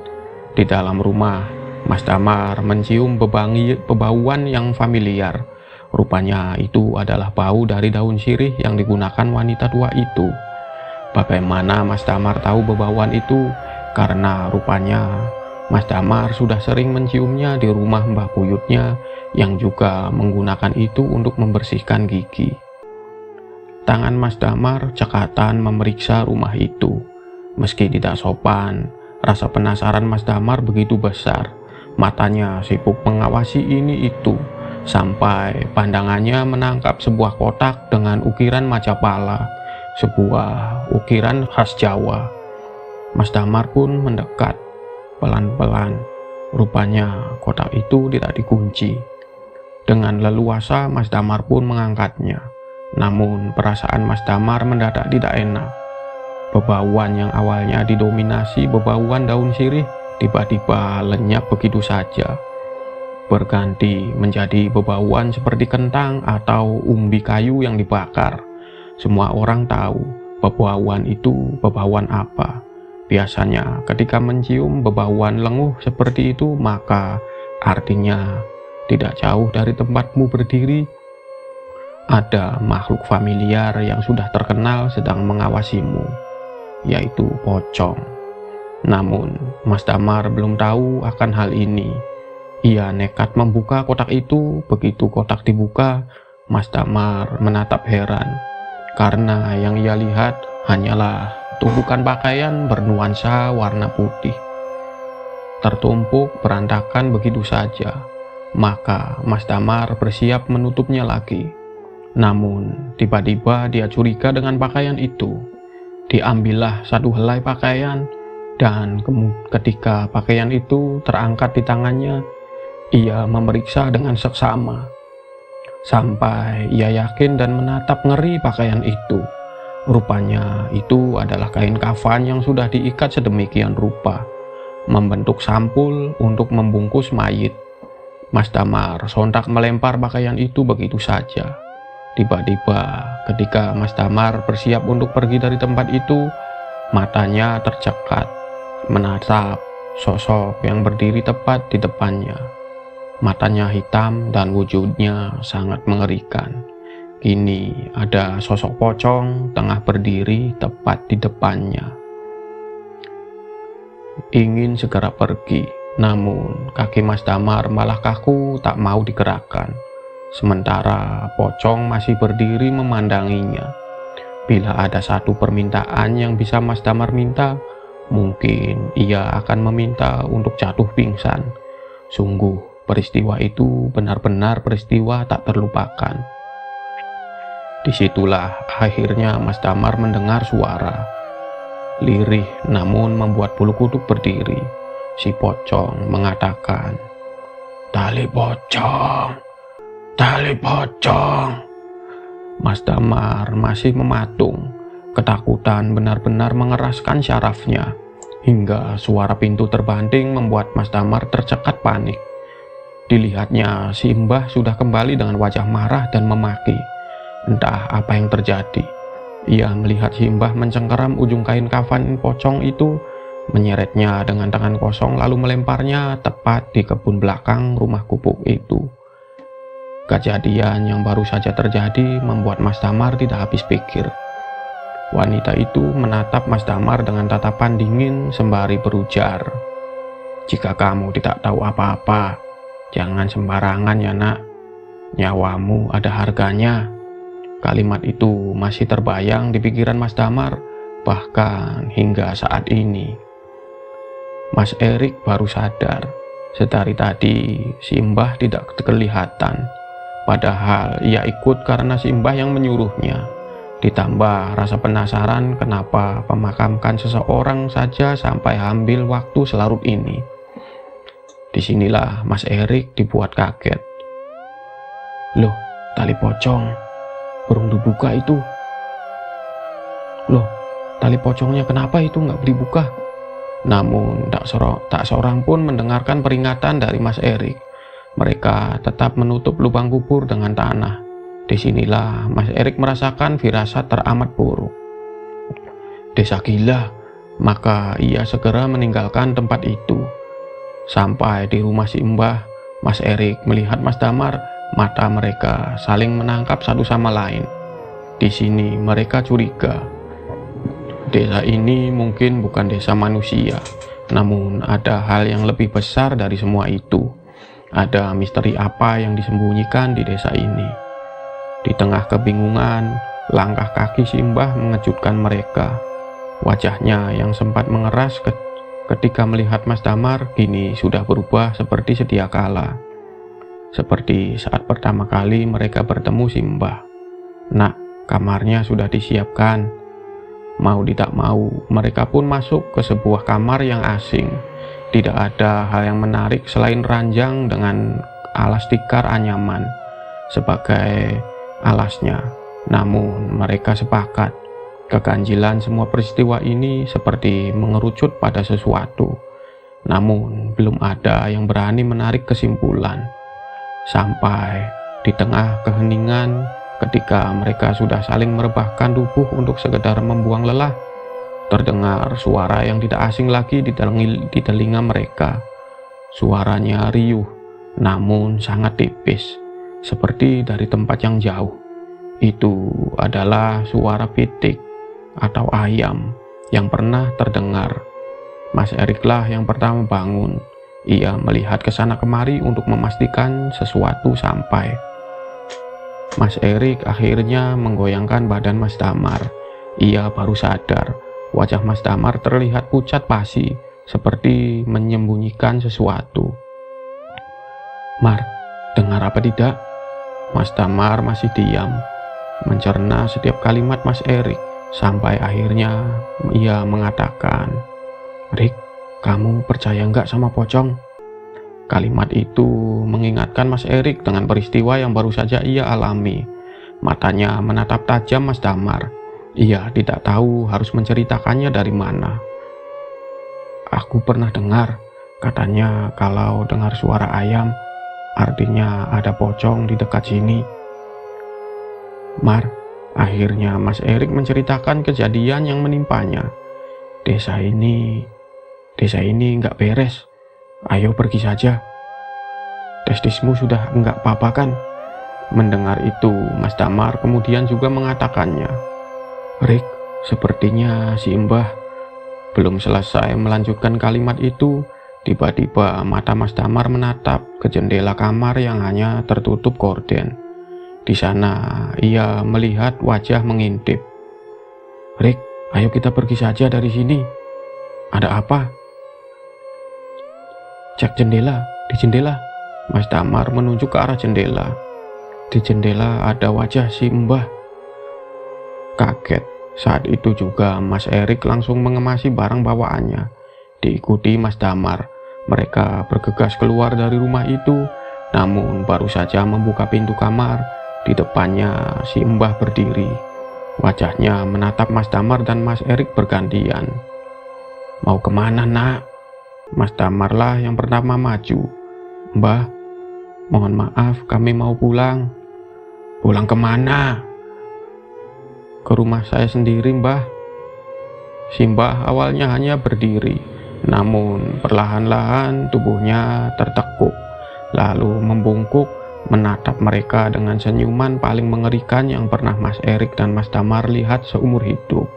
Di dalam rumah, Mas Damar mencium bebauan yang familiar. Rupanya itu adalah bau dari daun sirih yang digunakan wanita tua itu. Bagaimana Mas Damar tahu bebauan itu? Karena rupanya Mas Damar sudah sering menciumnya di rumah Mbah Buyutnya yang juga menggunakan itu untuk membersihkan gigi. Tangan Mas Damar cekatan memeriksa rumah itu. Meski tidak sopan, rasa penasaran Mas Damar begitu besar. Matanya sibuk mengawasi ini itu, sampai pandangannya menangkap sebuah kotak dengan ukiran Majapala, sebuah ukiran khas Jawa. Mas Damar pun mendekat. Pelan-pelan, rupanya kotak itu tidak dikunci. Dengan leluasa Mas Damar pun mengangkatnya. Namun perasaan Mas Damar mendadak tidak enak. Bebauan yang awalnya didominasi bebauan daun sirih tiba-tiba lenyap begitu saja. Berganti menjadi bebauan seperti kentang atau umbi kayu yang dibakar. Semua orang tahu bebauan itu bebauan apa. Biasanya ketika mencium bebauan lenguh seperti itu, maka artinya tidak jauh dari tempatmu berdiri ada makhluk familiar yang sudah terkenal sedang mengawasimu, yaitu pocong. Namun Mas Damar belum tahu akan hal ini. Ia nekat membuka kotak itu. Begitu kotak dibuka, Mas Damar menatap heran, karena yang ia lihat hanyalah tumpukan pakaian bernuansa warna putih, tertumpuk berantakan begitu saja. Maka Mas Damar bersiap menutupnya lagi. Namun tiba-tiba dia curiga dengan pakaian itu. Diambillah satu helai pakaian, dan ketika pakaian itu terangkat di tangannya, ia memeriksa dengan seksama, sampai ia yakin dan menatap ngeri pakaian itu. Rupanya itu adalah kain kafan yang sudah diikat sedemikian rupa, membentuk sampul untuk membungkus mayit. Mas Damar sontak melempar pakaian itu begitu saja. Tiba-tiba ketika Mas Damar bersiap untuk pergi dari tempat itu, matanya tercekat menatap sosok yang berdiri tepat di depannya. Matanya hitam dan wujudnya sangat mengerikan. Kini ada sosok pocong tengah berdiri tepat di depannya. Ingin segera pergi, namun kaki Mas Damar malah kaku tak mau digerakkan. Sementara pocong masih berdiri memandanginya. Bila ada satu permintaan yang bisa Mas Damar minta, mungkin ia akan meminta untuk jatuh pingsan. Sungguh peristiwa itu benar-benar peristiwa tak terlupakan. Disitulah akhirnya Mas Damar mendengar suara lirih namun membuat bulu kuduk berdiri. Si pocong mengatakan, "Tali pocong, tali pocong." Mas Damar masih mematung. Ketakutan benar-benar mengeraskan syarafnya, hingga suara pintu terbanting membuat Mas Damar tercekat panik. Dilihatnya si Mbah sudah kembali dengan wajah marah dan memaki. Entah apa yang terjadi. Ia melihat si Mbah mencengkeram ujung kain kafan pocong itu, menyeretnya dengan tangan kosong lalu melemparnya tepat di kebun belakang rumah gubuk itu. Kejadian yang baru saja terjadi membuat Mas Damar tidak habis pikir. Wanita itu menatap Mas Damar dengan tatapan dingin sembari berujar, "Jika kamu tidak tahu apa-apa, jangan sembarangan ya nak. Nyawamu ada harganya." Kalimat itu masih terbayang di pikiran Mas Damar, bahkan hingga saat ini. Mas Erik baru sadar Sedari tadi si Mbah tidak kelihatan, padahal ia ikut karena si Mbah yang menyuruhnya. Ditambah rasa penasaran kenapa memakamkan seseorang saja sampai ambil waktu selarut ini. Disinilah Mas Erik dibuat kaget. Loh, tali pocong belum dibuka itu. Loh, tali pocongnya kenapa itu nggak dibuka? Namun tak seorang pun mendengarkan peringatan dari Mas Erik. Mereka tetap menutup lubang kubur dengan tanah. Disinilah Mas Erik merasakan firasat teramat buruk. Desa gila, maka ia segera meninggalkan tempat itu. Sampai di rumah si Mbah, Mas Erik melihat Mas Damar. Mata mereka saling menangkap satu sama lain. Di sini mereka curiga. Desa ini mungkin bukan desa manusia, namun ada hal yang lebih besar dari semua itu. Ada misteri apa yang disembunyikan di desa ini? Di tengah kebingungan, langkah kaki si Mbah mengejutkan mereka. Wajahnya yang sempat mengeras ketika melihat Mas Damar kini sudah berubah seperti sedia kala. Seperti saat pertama kali mereka bertemu si Mbah. Nak, kamarnya sudah disiapkan. Mau tidak mau, mereka pun masuk ke sebuah kamar yang asing. Tidak ada hal yang menarik selain ranjang dengan alas tikar anyaman sebagai alasnya. Namun mereka sepakat keganjilan semua peristiwa ini seperti mengerucut pada sesuatu. Namun belum ada yang berani menarik kesimpulan. Sampai di tengah keheningan, ketika mereka sudah saling merebahkan tubuh untuk sekedar membuang lelah, terdengar suara yang tidak asing lagi di telinga mereka. Suaranya riuh, namun sangat tipis, seperti dari tempat yang jauh. Itu adalah suara pitik atau ayam yang pernah terdengar. Mas Eriklah yang pertama bangun. Ia melihat ke sana kemari untuk memastikan sesuatu sampai. Mas Erik akhirnya menggoyangkan badan Mas Damar. Ia baru sadar, wajah Mas Damar terlihat pucat pasi, seperti menyembunyikan sesuatu. Mar, dengar apa tidak? Mas Damar masih diam, mencerna setiap kalimat Mas Erik, sampai akhirnya ia mengatakan, Rik, kamu percaya nggak sama pocong? Kalimat itu mengingatkan Mas Erik dengan peristiwa yang baru saja ia alami. Matanya menatap tajam Mas Damar. Ia tidak tahu harus menceritakannya dari mana. Aku pernah dengar, katanya kalau dengar suara ayam, artinya ada pocong di dekat sini. Mar, akhirnya Mas Erik menceritakan kejadian yang menimpanya. Desa ini nggak beres. Ayo pergi saja. Testismu sudah nggak apa-apa kan? Mendengar itu, Mas Damar kemudian juga mengatakannya. Rik, sepertinya si Mbah. Belum selesai melanjutkan kalimat itu, tiba-tiba mata Mas Damar menatap ke jendela kamar yang hanya tertutup gorden. Di sana ia melihat wajah mengintip. Rik, ayo kita pergi saja dari sini. Ada apa? Cek jendela, di jendela. Mas Damar menunjuk ke arah jendela. Di jendela ada wajah si Mbah. Kaget, saat itu juga Mas Erik langsung mengemasi barang bawaannya. Diikuti Mas Damar, mereka bergegas keluar dari rumah itu. Namun baru saja membuka pintu kamar, di depannya si Mbah berdiri. Wajahnya menatap Mas Damar dan Mas Erik bergantian. Mau kemana, nak? Mas Damarlah yang pertama maju. Mbah, mohon maaf, kami mau pulang. Pulang kemana? Ke rumah saya sendiri, Mbah. Si Mbah awalnya hanya berdiri, namun perlahan-lahan tubuhnya tertekuk, lalu membungkuk menatap mereka dengan senyuman paling mengerikan yang pernah Mas Erik dan Mas Damar lihat seumur hidup.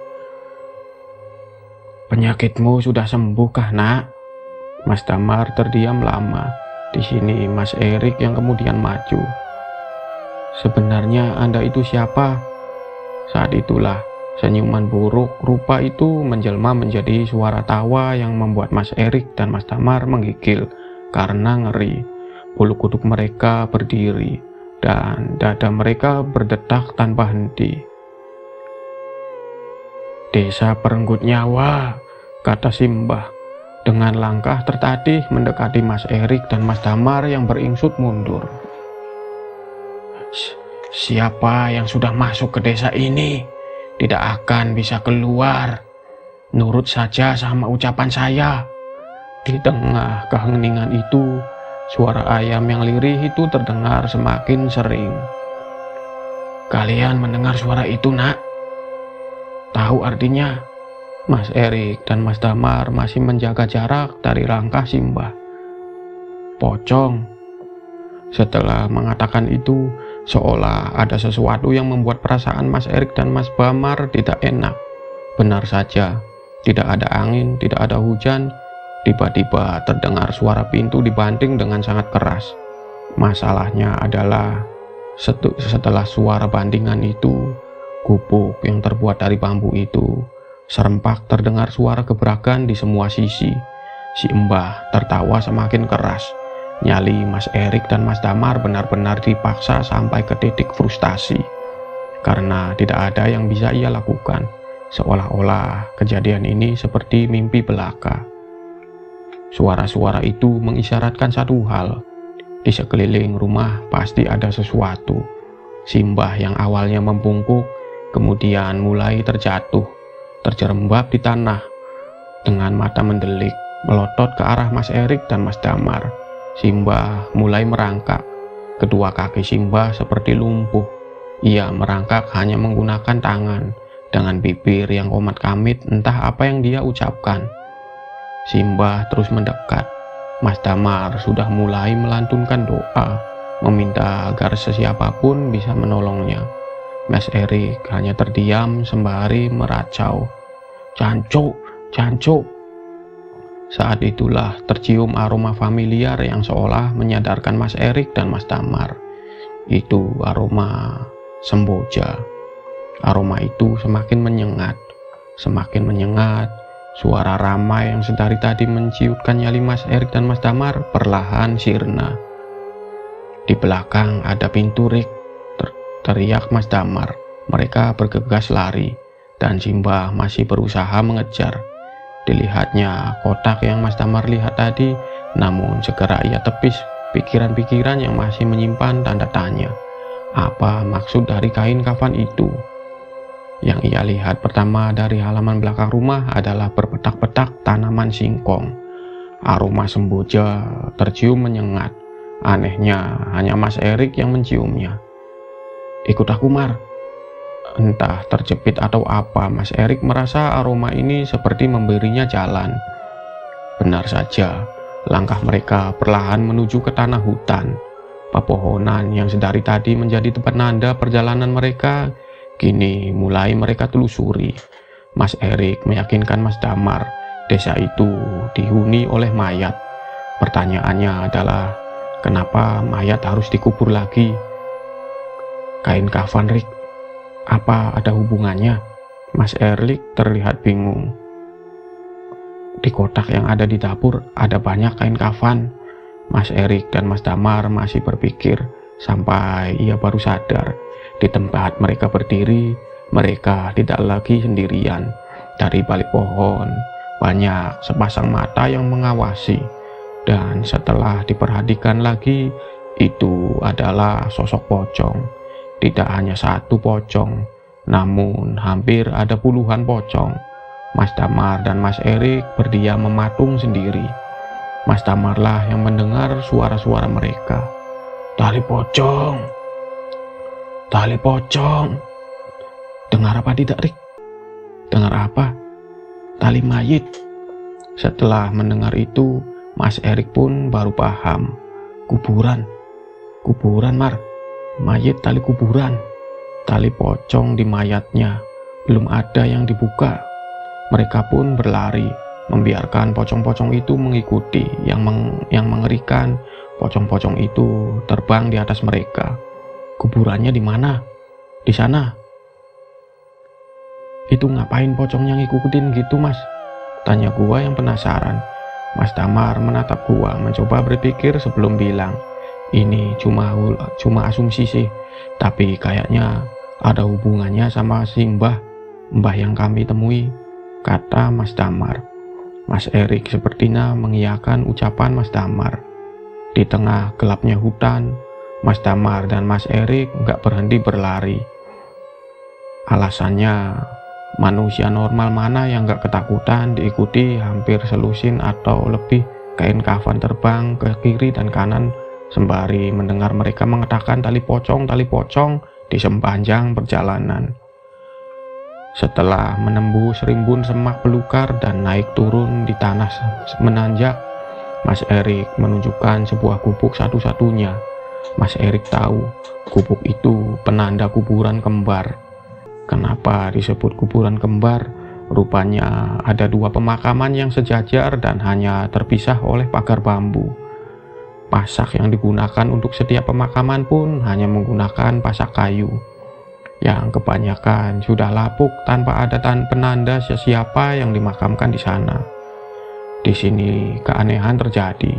Penyakitmu sudah sembuh kah, nak? Mas Damar terdiam lama. Di sini Mas Erik yang kemudian maju. Sebenarnya Anda itu siapa? Saat itulah senyuman buruk rupa itu menjelma menjadi suara tawa yang membuat Mas Erik dan Mas Damar menggigil karena ngeri. Bulu kuduk mereka berdiri dan dada mereka berdetak tanpa henti. "Desa Perenggut Nyawa," kata Simbah dengan langkah tertatih mendekati Mas Erik dan Mas Damar yang beringsut mundur. "Siapa yang sudah masuk ke desa ini tidak akan bisa keluar. Nurut saja sama ucapan saya." Di tengah keheningan itu, suara ayam yang lirih itu terdengar semakin sering. "Kalian mendengar suara itu, Nak? Tahu artinya?" Mas Erik dan Mas Damar masih menjaga jarak dari langkah Simbah. "Pocong." Setelah mengatakan itu, seolah ada sesuatu yang membuat perasaan Mas Erik dan Mas Damar tidak enak. Benar saja, tidak ada angin, tidak ada hujan. Tiba-tiba terdengar suara pintu dibanting dengan sangat keras. Masalahnya adalah setelah suara bantingan itu, gubuk yang terbuat dari bambu itu serempak terdengar suara gebrakan di semua sisi. Si Mbah tertawa semakin keras. Nyali Mas Erik dan Mas Damar benar-benar dipaksa sampai ke titik frustasi karena tidak ada yang bisa ia lakukan, seolah-olah kejadian ini seperti mimpi belaka. Suara-suara itu mengisyaratkan satu hal: di sekeliling rumah pasti ada sesuatu. Simbah yang awalnya membungkuk kemudian mulai terjerembab di tanah. Dengan mata mendelik melotot ke arah Mas Erik dan Mas Damar, Simbah mulai merangkak. Kedua kaki Simbah seperti lumpuh. Ia merangkak hanya menggunakan tangan. Dengan bibir yang komat-kamit entah apa yang dia ucapkan. Simbah terus mendekat. Mas Damar sudah mulai melantunkan doa, meminta agar sesiapapun bisa menolongnya. Mas Erik hanya terdiam sembari meracau, "Jancuk, jancuk." Saat itulah tercium aroma familiar yang seolah menyadarkan Mas Erik dan Mas Damar. Itu aroma semboja. Aroma itu semakin menyengat. Suara ramai yang sedari tadi menciutkan nyali Mas Erik dan Mas Damar perlahan sirna. "Di belakang ada pintu, Rik," teriak Mas Damar. Mereka bergegas lari, dan Simbah masih berusaha mengejar. Dilihatnya kotak yang Mas Damar lihat tadi, namun segera ia tepis pikiran-pikiran yang masih menyimpan tanda tanya. Apa maksud dari kain kafan itu? Yang ia lihat pertama dari halaman belakang rumah adalah berpetak-petak tanaman singkong. Aroma semboja tercium menyengat. Anehnya, hanya Mas Erik yang menciumnya. "Ikut aku, Mar." Entah terjepit atau apa, Mas Erik merasa aroma ini seperti memberinya jalan. Benar saja, langkah mereka perlahan menuju ke tanah hutan. Pepohonan yang sedari tadi menjadi penanda perjalanan mereka, kini mulai mereka telusuri. Mas Erik meyakinkan Mas Damar, desa itu dihuni oleh mayat. Pertanyaannya adalah, kenapa mayat harus dikubur lagi? "Kain kafan, Rik, apa ada hubungannya?" Mas Erik terlihat bingung. "Di kotak yang ada di dapur ada banyak kain kafan." Mas Erik dan Mas Damar masih berpikir sampai ia baru sadar. Di tempat mereka berdiri, mereka tidak lagi sendirian. Dari balik pohon, banyak sepasang mata yang mengawasi. Dan setelah diperhatikan lagi, itu adalah sosok pocong. Tidak hanya satu pocong, namun hampir ada puluhan pocong. Mas Damar dan Mas Erik berdiam mematung sendiri. Mas Damarlah yang mendengar suara-suara mereka. "Tali pocong! Tali pocong!" "Dengar apa tidak, Rik?" "Dengar apa?" "Tali mayit." Setelah mendengar itu, Mas Erik pun baru paham. Kuburan, Mar. Mayit tali kuburan. Tali pocong di mayatnya. Belum ada yang dibuka. Mereka pun berlari, membiarkan pocong-pocong itu mengikuti. Yang mengerikan, pocong-pocong itu terbang di atas mereka. "Kuburannya di mana?" "Di sana." "Itu ngapain pocongnya ngikutin gitu, Mas?" tanya gua yang penasaran. Mas Damar menatap gua, mencoba berpikir sebelum bilang, ini cuma asumsi sih, tapi kayaknya ada hubungannya sama si Mbah yang kami temui, kata Mas Damar. Mas Erik sepertinya mengiyakan ucapan Mas Damar. Di tengah gelapnya hutan, Mas Damar dan Mas Erik nggak berhenti berlari. Alasannya, manusia normal mana yang nggak ketakutan diikuti hampir selusin atau lebih kain kafan terbang ke kiri dan kanan sembari mendengar mereka mengatakan tali pocong di sepanjang perjalanan. Setelah menembus rimbun semak belukar dan naik turun di tanah menanjak, Mas Erik menunjukkan sebuah gubuk satu-satunya. Mas Erik tahu gubuk itu penanda kuburan kembar. Kenapa disebut kuburan kembar? Rupanya ada dua pemakaman yang sejajar dan hanya terpisah oleh pagar bambu. Pasak yang digunakan untuk setiap pemakaman pun hanya menggunakan pasak kayu, yang kebanyakan sudah lapuk tanpa ada penanda siapa yang dimakamkan di sana. Di sini keanehan terjadi.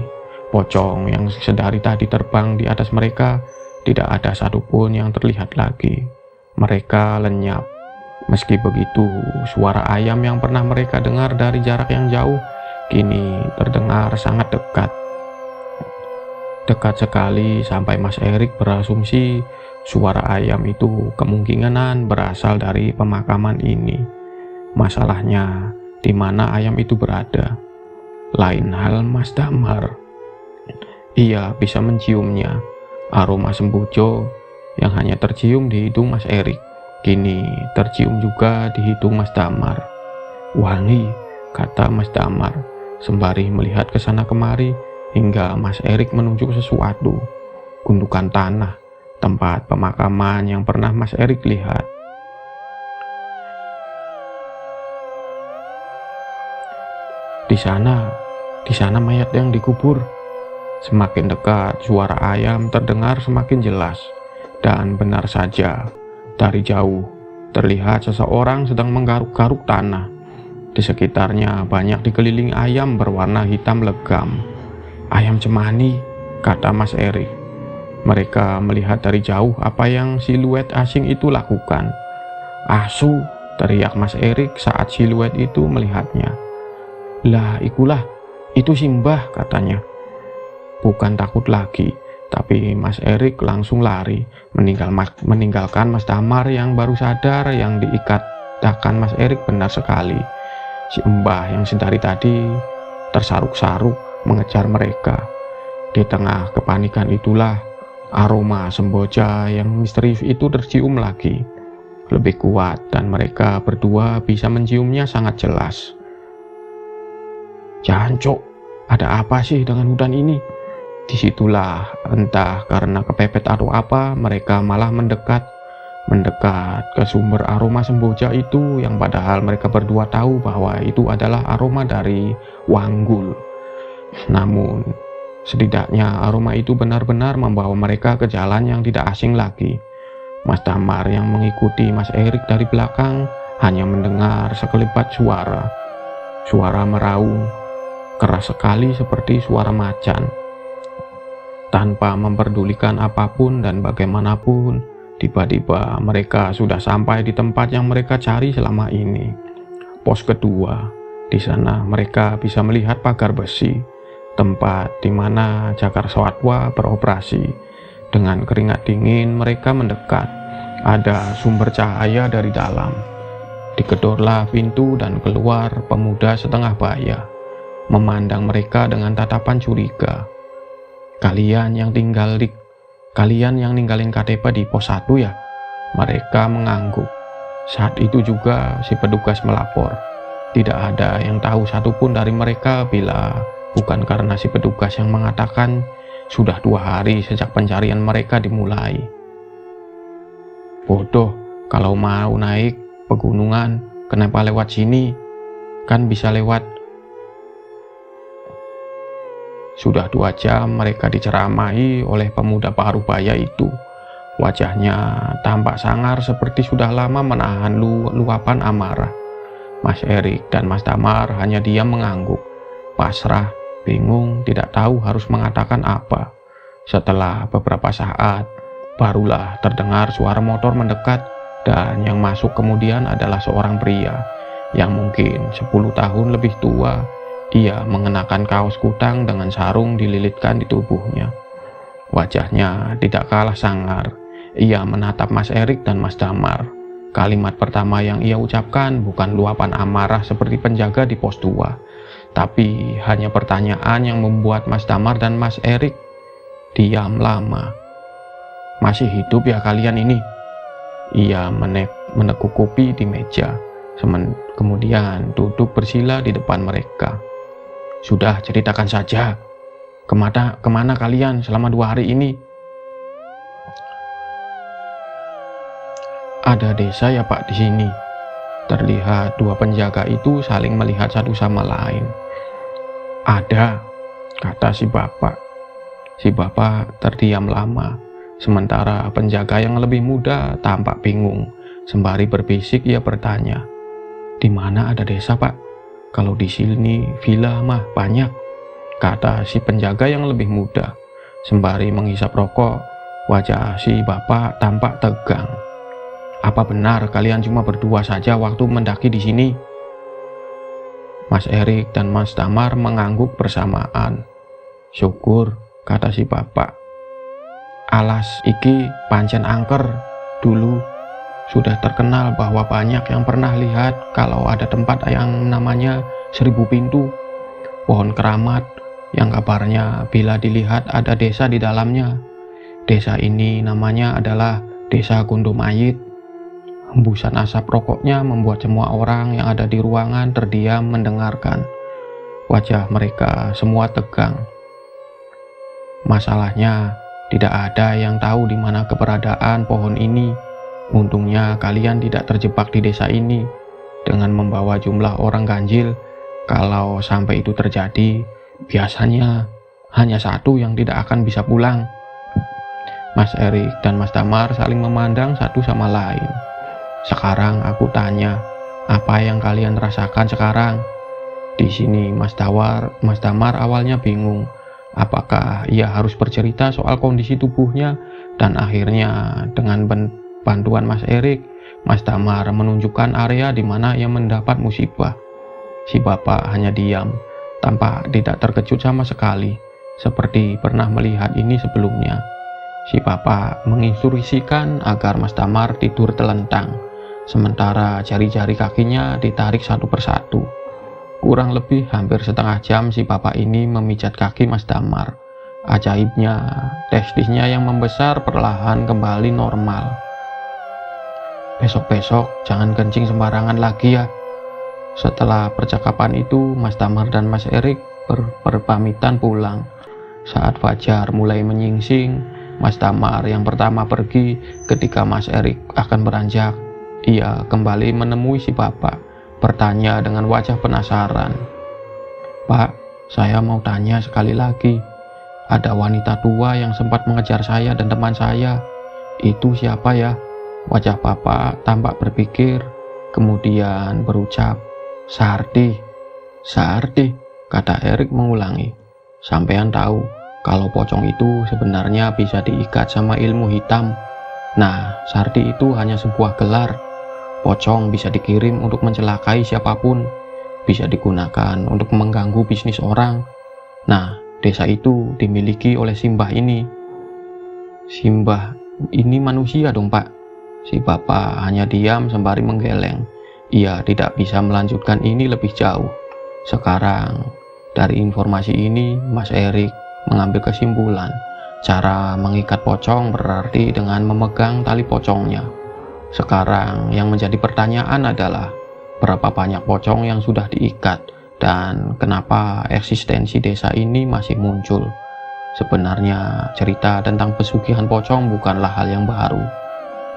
Pocong yang sedari tadi terbang di atas mereka, tidak ada satupun yang terlihat lagi. Mereka lenyap. Meski begitu, suara ayam yang pernah mereka dengar dari jarak yang jauh kini terdengar sangat dekat. Dekat sekali sampai Mas Erik berasumsi suara ayam itu kemungkinan berasal dari pemakaman ini. Masalahnya, di mana ayam itu berada? Lain hal Mas Damar. Ia bisa menciumnya. Aroma sembojo yang hanya tercium di hidung Mas Erik, kini tercium juga di hidung Mas Damar. Wangi, kata Mas Damar, sembari melihat ke sana kemari hingga Mas Erik menunjuk sesuatu. Gundukan tanah, tempat pemakaman yang pernah Mas Erik lihat. Di sana mayat yang dikubur. Semakin dekat, suara ayam terdengar semakin jelas. Dan benar saja, dari jauh terlihat seseorang sedang menggaruk-garuk tanah. Di sekitarnya banyak dikelilingi ayam berwarna hitam legam. Ayam cemani, kata Mas Erik. Mereka melihat dari jauh apa yang siluet asing itu lakukan. Asu, teriak Mas Erik saat siluet itu melihatnya. Lah, ikulah, itu si Mbah, katanya. Bukan takut lagi, tapi Mas Erik langsung lari, meninggalkan Mas Damar yang baru sadar yang diikatakan Mas Erik benar sekali. Si Mbah yang sedari tadi tersaruk-saruk mengejar mereka. Di tengah kepanikan itulah aroma semboja yang misterius itu tercium lagi, lebih kuat, dan mereka berdua bisa menciumnya sangat jelas. Jancuk, ada apa sih dengan hutan ini? Disitulah, entah karena kepepet atau apa, mereka malah mendekat ke sumber aroma semboja itu, yang padahal mereka berdua tahu bahwa itu adalah aroma dari Wanggul. Namun, setidaknya aroma itu benar-benar membawa mereka ke jalan yang tidak asing lagi. Mas Damar yang mengikuti Mas Erik dari belakang hanya mendengar sekelebat suara. Suara meraung, keras sekali seperti suara macan. Tanpa memperdulikan apapun dan bagaimanapun, tiba-tiba mereka sudah sampai di tempat yang mereka cari selama ini. Pos kedua. Di sana mereka bisa melihat pagar besi, tempat di mana Jagarsatwa beroperasi. Dengan keringat dingin mereka mendekat. Ada sumber cahaya dari dalam. Digedorlah pintu dan keluar pemuda setengah baya, memandang mereka dengan tatapan curiga. Kalian yang ninggalin KTP di pos 1 ya? Mereka mengangguk. Saat itu juga si petugas melapor. Tidak ada yang tahu satupun dari mereka bila bukan karena si petugas yang mengatakan sudah 2 hari sejak pencarian mereka dimulai. Bodoh, kalau mau naik pegunungan, kenapa lewat sini? Kan bisa lewat. Sudah 2 jam mereka diceramahi oleh pemuda parubaya itu. Wajahnya tampak sangar seperti sudah lama menahan luapan amarah. Mas Erik dan Mas Damar hanya diam mengangguk, pasrah bingung, tidak tahu harus mengatakan apa. Setelah beberapa saat, barulah terdengar suara motor mendekat, dan yang masuk kemudian adalah seorang pria yang mungkin 10 tahun lebih tua. Ia mengenakan kaos kutang dengan sarung dililitkan di tubuhnya. Wajahnya tidak kalah sangar. Ia menatap Mas Erik dan Mas Damar. Kalimat pertama yang ia ucapkan bukan luapan amarah seperti penjaga di pos 2, tapi hanya pertanyaan yang membuat Mas Damar dan Mas Erik diam lama. "Masih hidup ya kalian ini?" Ia menekuk kopi di meja, kemudian duduk bersila di depan mereka. "Sudah, ceritakan saja. Kemana kalian selama 2 hari ini?" "Ada desa ya Pak di sini." Terlihat dua penjaga itu saling melihat satu sama lain. "Ada," kata si bapak. Si bapak terdiam lama, sementara penjaga yang lebih muda tampak bingung. Sembari berbisik ia bertanya, "Di mana ada desa Pak? Kalau di sini villa mah banyak," kata si penjaga yang lebih muda. Sembari menghisap rokok, wajah si bapak tampak tegang. "Apa benar kalian cuma berdua saja waktu mendaki di sini?" Mas Erik dan Mas Damar mengangguk bersamaan. "Syukur," kata si bapak. "Alas iki pancen angker. Dulu sudah terkenal bahwa banyak yang pernah lihat kalau ada tempat yang namanya 1000 pintu, pohon keramat yang kabarnya bila dilihat ada desa di dalamnya. Desa ini namanya adalah Desa Gondomayit." Hembusan asap rokoknya membuat semua orang yang ada di ruangan terdiam mendengarkan. Wajah mereka semua tegang. Masalahnya, tidak ada yang tahu di mana keberadaan pohon ini. Untungnya kalian tidak terjebak di desa ini dengan membawa jumlah orang ganjil. Kalau sampai itu terjadi, biasanya hanya satu yang tidak akan bisa pulang. Mas Erik dan Mas Damar saling memandang satu sama lain. "Sekarang aku tanya, apa yang kalian rasakan sekarang?" Di sini Mas Damar awalnya bingung. Apakah ia harus bercerita soal kondisi tubuhnya, dan akhirnya dengan bantuan Mas Erik, Mas Damar menunjukkan area di mana ia mendapat musibah. Si bapak hanya diam, tampak tidak terkejut sama sekali, seperti pernah melihat ini sebelumnya. Si bapak menginstruksikan agar Mas Damar tidur telentang, sementara jari-jari kakinya ditarik satu persatu. Kurang lebih hampir setengah jam si bapak ini memijat kaki Mas Damar. Ajaibnya, testisnya yang membesar perlahan kembali normal. "Besok-besok jangan kencing sembarangan lagi ya." Setelah percakapan itu, Mas Damar dan Mas Erik berpamitan pulang. Saat fajar mulai menyingsing, Mas Damar yang pertama pergi. Ketika Mas Erik akan beranjak, ia kembali menemui si bapak, bertanya dengan wajah penasaran. "Pak, saya mau tanya sekali lagi. Ada wanita tua yang sempat mengejar saya dan teman saya. Itu siapa ya?" Wajah bapak tampak berpikir, kemudian berucap, "Sarti." "Sarti," kata Erik mengulangi. "Sampean tahu kalau pocong itu sebenarnya bisa diikat sama ilmu hitam. Nah, Sarti itu hanya sebuah gelar. Pocong bisa dikirim untuk mencelakai siapapun, bisa digunakan untuk mengganggu bisnis orang. Nah, desa itu dimiliki oleh Simbah ini." "Simbah ini manusia dong Pak?" Si bapak hanya diam sembari menggeleng. Ia tidak bisa melanjutkan ini lebih jauh. Sekarang, dari informasi ini, Mas Erik mengambil kesimpulan. Cara mengikat pocong berarti dengan memegang tali pocongnya. Sekarang yang menjadi pertanyaan adalah, berapa banyak pocong yang sudah diikat, dan kenapa eksistensi desa ini masih muncul? Sebenarnya cerita tentang pesugihan pocong bukanlah hal yang baru.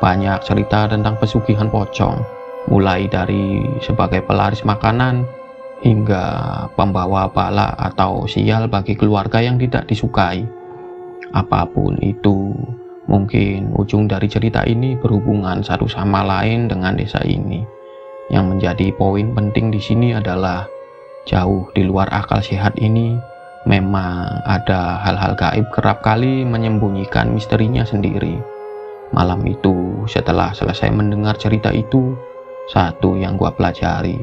Banyak cerita tentang pesugihan pocong, mulai dari sebagai pelaris makanan hingga pembawa bala atau sial bagi keluarga yang tidak disukai. Apapun itu, mungkin ujung dari cerita ini berhubungan satu sama lain dengan desa ini. Yang menjadi poin penting di sini adalah, jauh di luar akal sehat ini, Memang ada hal-hal gaib kerap kali menyembunyikan misterinya sendiri. Malam itu, setelah selesai mendengar cerita itu, satu yang gua pelajari,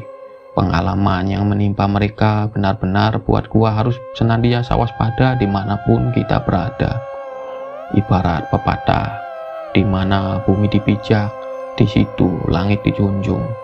pengalaman yang menimpa mereka benar-benar buat gua harus senantiasa waspada dimanapun kita berada. Ibarat pepatah, di mana bumi dipijak, di situ langit dijunjung.